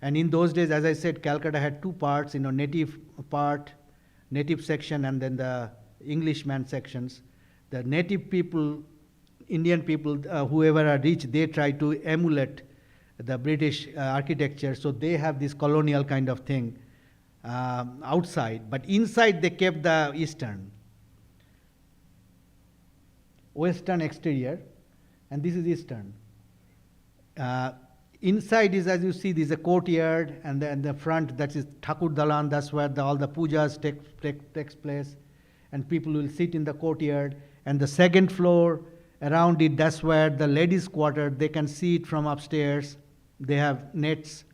And in those days, as I said, Calcutta had two parts, native part, native section, and then the Englishman sections. The native people, Indian people, whoever are rich, they try to emulate the British architecture, so they have this colonial kind of thing outside, but inside they kept the western exterior, and this is eastern. Inside is, as you see, there's a courtyard, and then the front, that is Thakur Dalan, that's where all the pujas takes place, and people will sit in the courtyard. And the second floor, around it, that's where the ladies' quarter, they can see it from upstairs. They have nets.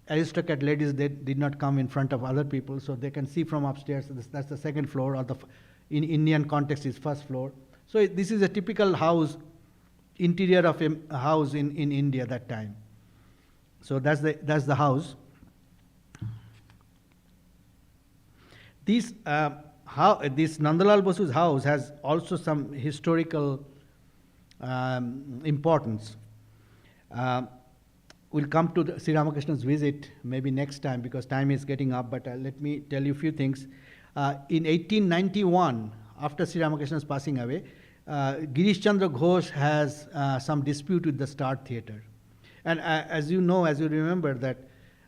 Aristocrat ladies, they did not come in front of other people, so they can see from upstairs. That's the second floor, or in Indian context is first floor. So this is a typical house, interior of a house in India that time. So that's the house. This Nandalal Basu's house has also some historical importance. We'll come to Sri Ramakrishna's visit maybe next time, because time is getting up, but let me tell you a few things. In 1891, after Sri Ramakrishna's passing away, Girish Chandra Ghosh has some dispute with the Star Theatre. And as you remember that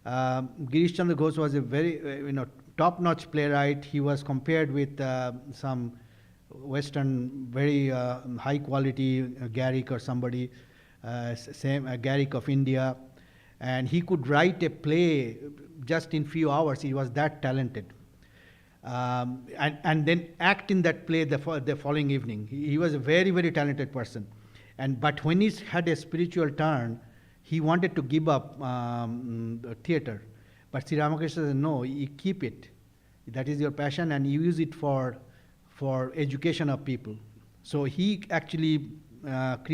Girish Chandra Ghosh was a very top-notch playwright. He was compared with some Western, very high-quality Garrick or somebody, Garrick of India. And he could write a play just in few hours. He was that talented. And then act in that play the following evening. He was a very, very talented person. But when he had a spiritual turn, he wanted to give up the theatre. But Sri Ramakrishna said, no, you keep it. That is your passion, and you use it for education of people. So he actually wrote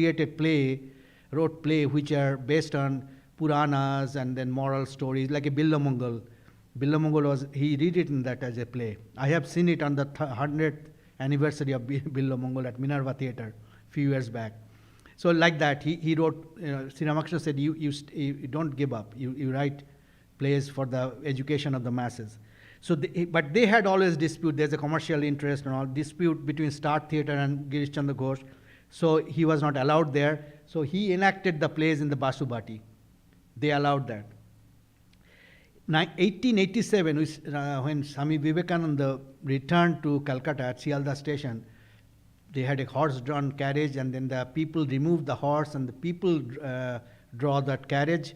play which are based on Puranas and then moral stories, like a Billamangal. Billamangal he rewritten that as a play. I have seen it on the 100th anniversary of Billamangal at Minerva Theatre a few years back. So like that, he wrote, Sri Ramakrishna said, you don't give up. You write plays for the education of the masses. So, but they had always dispute. There's a commercial interest and all dispute between Star Theatre and Girish Chandra Ghosh. So he was not allowed there. So he enacted the plays in the Basu Bati. They allowed that. 1887, when Swami Vivekananda returned to Calcutta at Sialda station, they had a horse-drawn carriage, and then the people removed the horse, and the people draw that carriage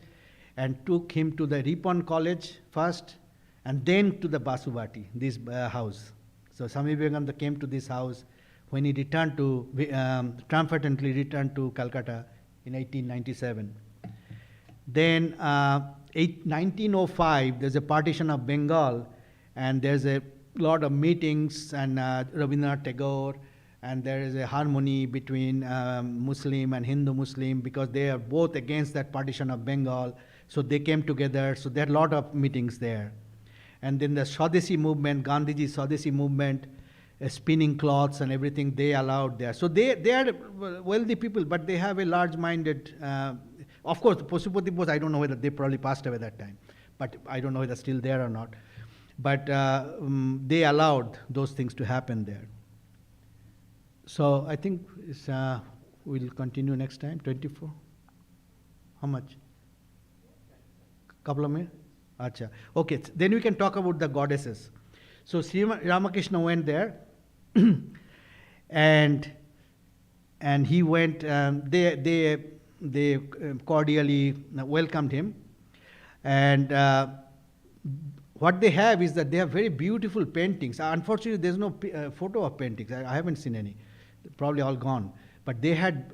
and took him to the Ripon College first, and then to the Basu Bati, this house. So Swami Vivekananda came to this house when he returned triumphantly returned to Calcutta in 1897. Then 1905, there's a partition of Bengal, and there's a lot of meetings, and Rabindranath Tagore, and there is a harmony between Muslim and Hindu Muslim, because they are both against that partition of Bengal. So they came together. So there are a lot of meetings there. And then the Swadeshi movement, Gandhiji Swadeshi movement, spinning cloths and everything, they allowed there. So they are wealthy people, but they have a large-minded. Of course, the Pasupati Bose, I don't know whether they probably passed away that time, but I don't know whether still there or not. But they allowed those things to happen there. So I think we'll continue next time. 24. How much? Couple of minutes? Acha. Okay, then we can talk about the goddesses. So Sri Ramakrishna went there, and he went. They cordially welcomed him, and what they have is that they have very beautiful paintings. Unfortunately, there's no photo of paintings. I haven't seen any. Probably all gone. But they had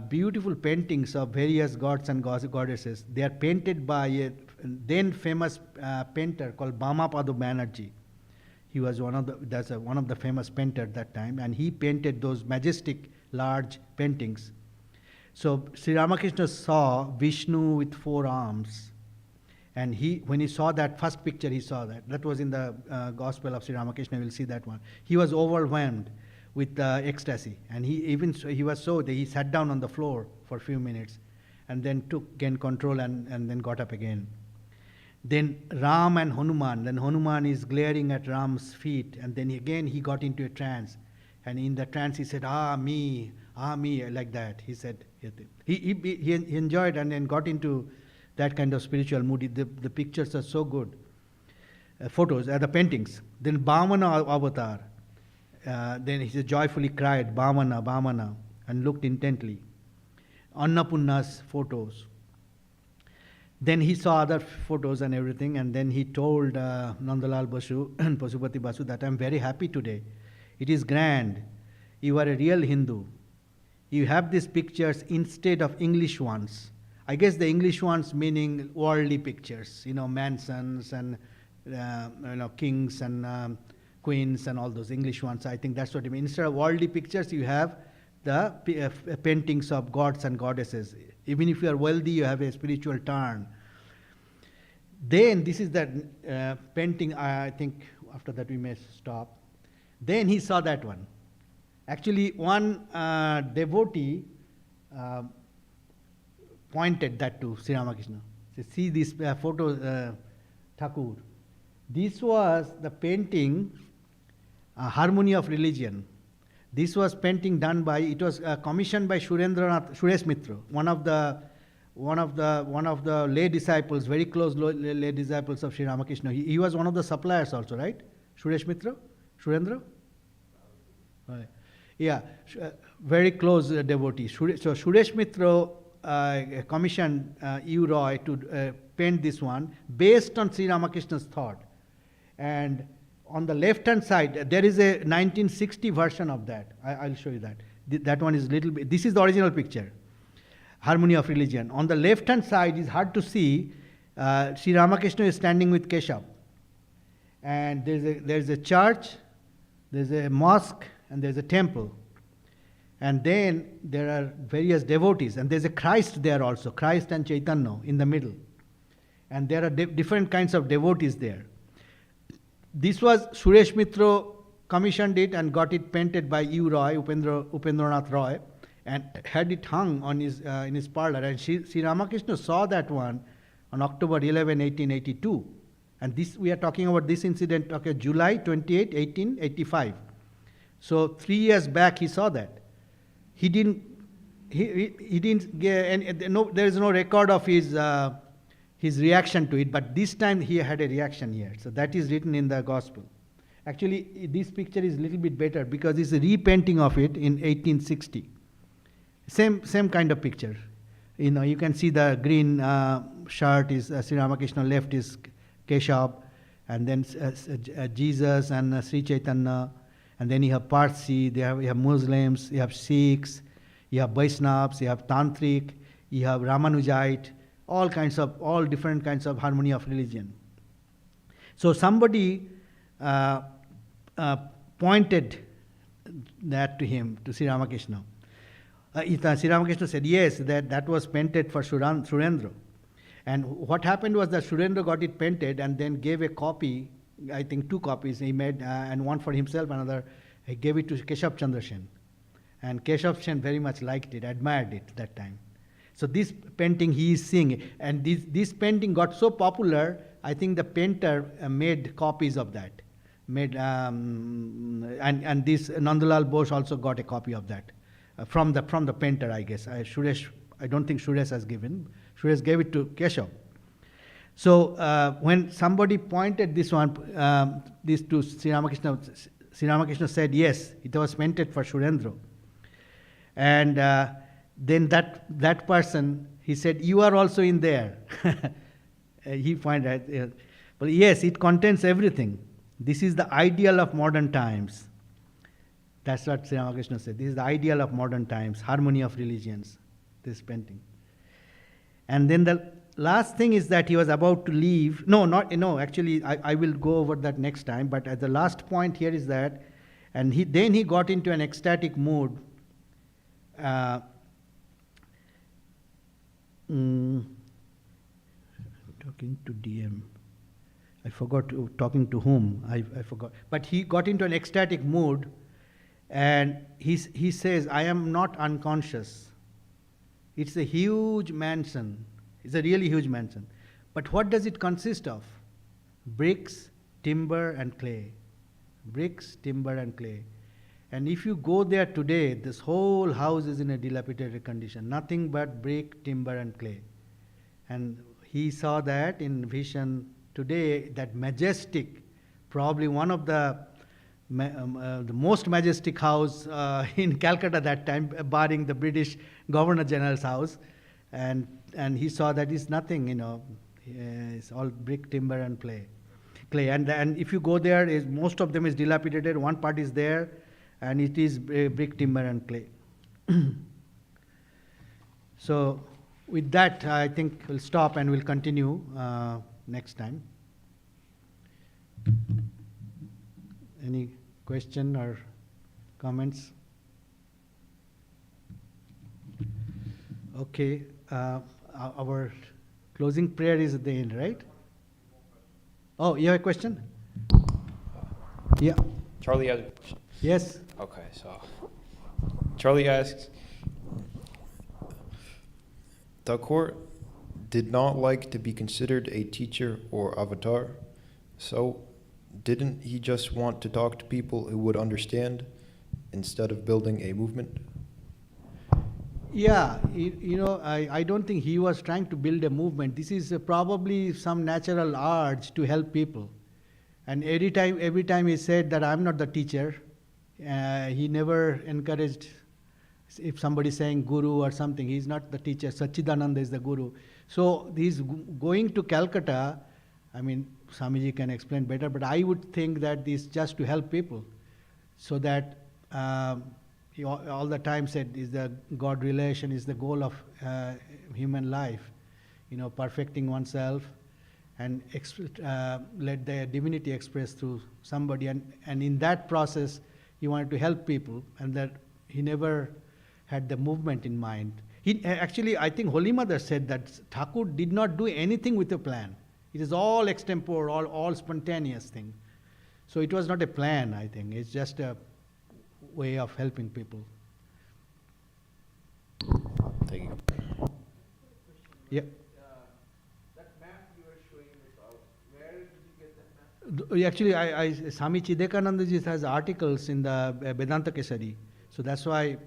beautiful paintings of various gods and goddesses. They are painted by a then famous painter called Bamapada Banerjee. He was one of the famous painters at that time, and he painted those majestic, large paintings. So Sri Ramakrishna saw Vishnu with 4 arms, and when he saw that first picture, he saw that. That was in the Gospel of Sri Ramakrishna. We'll see that one. He was overwhelmed with ecstasy. And he was so that he sat down on the floor for a few minutes and then gained control and then got up again. Then Ram and Hanuman. Then Hanuman is glaring at Ram's feet, and then he got into a trance. And in the trance he said, me, like that. He said, he enjoyed and then got into that kind of spiritual mood. The pictures are so good. Photos, the paintings. Then Bhamana avatar. Then he joyfully cried, Bhamana, and looked intently. Annapurna's photos. Then he saw other photos and everything, and then he told Nandalal Basu and Pasupati Basu that I'm very happy today. It is grand. You are a real Hindu. You have these pictures instead of English ones. I guess the English ones meaning worldly pictures, mansions and kings and queens and all those English ones. I think that's what I mean. Instead of worldly pictures, you have the paintings of gods and goddesses. Even if you are wealthy, you have a spiritual turn. Then, this is that painting, I think after that we may stop. Then he saw that one. Actually, one devotee pointed that to Sri Ramakrishna. So, see this photo, Thakur. This was the painting, Harmony of Religion. This was painting done by, it was commissioned by Suresh Mitra, one of the lay disciples, very close lay disciples of Sri Ramakrishna. He was one of the suppliers also, right? Suresh Mitra? Surendra? Right. Yeah, very close devotee. So Suresh Mitra commissioned U. Roy to paint this one based on Sri Ramakrishna's thought. And on the left-hand side, there is a 1960 version of that. I'll show you that. That one is little bit. This is the original picture, Harmony of Religion. On the left-hand side is hard to see. Sri Ramakrishna is standing with Keshav, and there's a church, there's a mosque, and there's a temple. And then there are various devotees, and there's a Christ there also, Christ and Chaitanya in the middle. And there are different kinds of devotees there. This was Suresh Mitra commissioned it and got it painted by U. Roy, Upendranath Roy, and had it hung on in his parlor. And Sri Ramakrishna saw that one on October 11, 1882. And this, we are talking about this incident, okay, July 28, 1885. So 3 years back he saw that. He didn't get, and no, there is no record of his reaction to it, but this time he had a reaction here. So that is written in the gospel. Actually, this picture is a little bit better because it's a repainting of it in 1860. Same kind of picture. You can see the green shirt is Sri Ramakrishna, left is Keshav, and then Jesus and Sri Chaitanya, and then you have Parsi, you have Muslims, you have Sikhs, you have Vaishnavas, you have Tantric, you have Ramanujite, all different kinds of harmony of religion. So somebody pointed that to him, to Sri Ramakrishna. Sri Ramakrishna said, yes, that was painted for Surendra. And what happened was that Surendra got it painted and then gave a copy, I think 2 copies he made, and one for himself, another, he gave it to Keshav Chandra Sen. And Keshav Sen very much liked it, admired it that time. So this painting he is seeing, and this painting got so popular, I think the painter made copies of that. And this Nandalal Bose also got a copy of that from the painter, I guess. I don't think Suresh has given. Suresh gave it to Keshav. So when somebody pointed this to Sri Ramakrishna said, yes, it was painted for Surendra. And then that person, he said, you are also in there. He pointed, but yes, it contains everything. This is the ideal of modern times. That's what Sri Ramakrishna said. This is the ideal of modern times, harmony of religions, this painting. And then the last thing is that he was about to leave. Actually, I will go over that next time, but at the last point here is that, and then he got into an ecstatic mood. Talking to DM. I forgot talking to whom. I forgot. But he got into an ecstatic mood, And he says, I am not unconscious. It's a huge mansion. It's a really huge mansion. But what does it consist of? Bricks, timber, and clay. Bricks, timber, and clay. And if you go there today, this whole house is in a dilapidated condition. Nothing but brick, timber, and clay. And he saw that in vision today, that majestic, probably one of the most majestic house in Calcutta that time, barring the British Governor General's house. And he saw that it's nothing, it's all brick, timber, and clay. And if you go there, most of them is dilapidated. One part is there, and it is brick, timber, and clay. So with that, I think we'll stop and we'll continue next time. Any question or comments? Okay, our closing prayer is at the end, right? Oh, you have a question? Yeah. Charlie has a question. Yes. Okay, so Charlie asks, Thakur did not like to be considered a teacher or avatar, so didn't he just want to talk to people who would understand instead of building a movement? Yeah, I don't think he was trying to build a movement. This is probably some natural urge to help people. And every time he said that I'm not the teacher, he never encouraged, if somebody is saying guru or something, he's not the teacher. Satchidananda is the guru. So he's going to Calcutta. I mean, Swamiji can explain better, but I would think that this is just to help people, so that he all the time said is the God relation is the goal of human life, perfecting oneself and let the divinity express through somebody, and in that process he wanted to help people, and that he never had the movement in mind. He actually, I think Holy Mother said that Thakur did not do anything with a plan. It is all extempore, all spontaneous thing. So it was not a plan, I think. It's just a way of helping people. Thank you. Yeah. That map you were showing us, where did you get that map? Actually, Swami Chidakanandaji has articles in the Vedanta Kesari. So that's why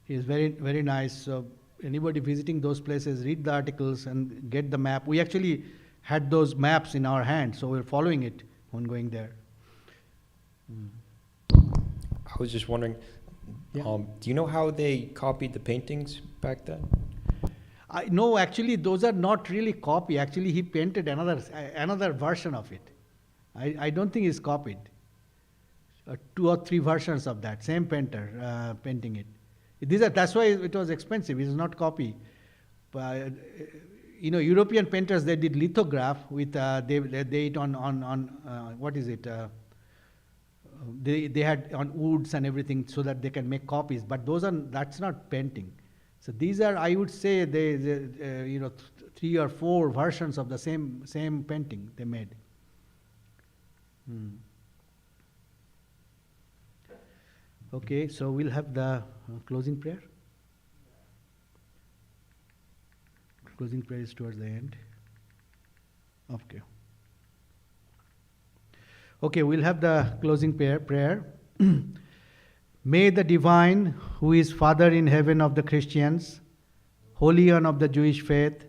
he is very, very nice. So anybody visiting those places, read the articles and get the map. We actually had those maps in our hand, so we're following it when going there. I was just wondering, Yeah. Do you know how they copied the paintings back then? No, actually, those are not really copy. Actually, he painted another version of it. I don't think he's copied. 2 or 3 versions of that same painter painting it. That's why it was expensive. It is not copy. European painters, they did lithograph with they did on what is it? They had on woods and everything so that they can make copies. But that's not painting. So these are, I would say, they 3 or 4 versions of the same painting they made. Okay, so we'll have the closing prayer. Closing prayer is towards the end. Okay. Okay, we'll have the closing prayer. May the divine, who is Father in heaven of the Christians, Holy One of the Jewish faith,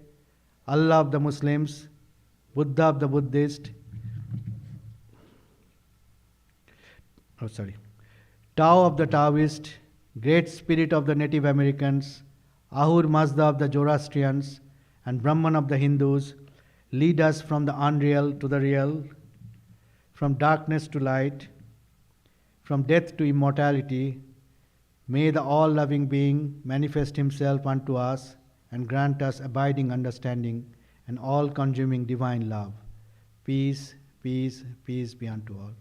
Allah of the Muslims, Buddha of the Buddhist, Tao of the Taoist, Great Spirit of the Native Americans, Ahur Mazda of the Zoroastrians, and Brahman of the Hindus, lead us from the unreal to the real, from darkness to light, from death to immortality. May the all-loving being manifest himself unto us and grant us abiding understanding and all-consuming divine love. Peace, peace, peace be unto all.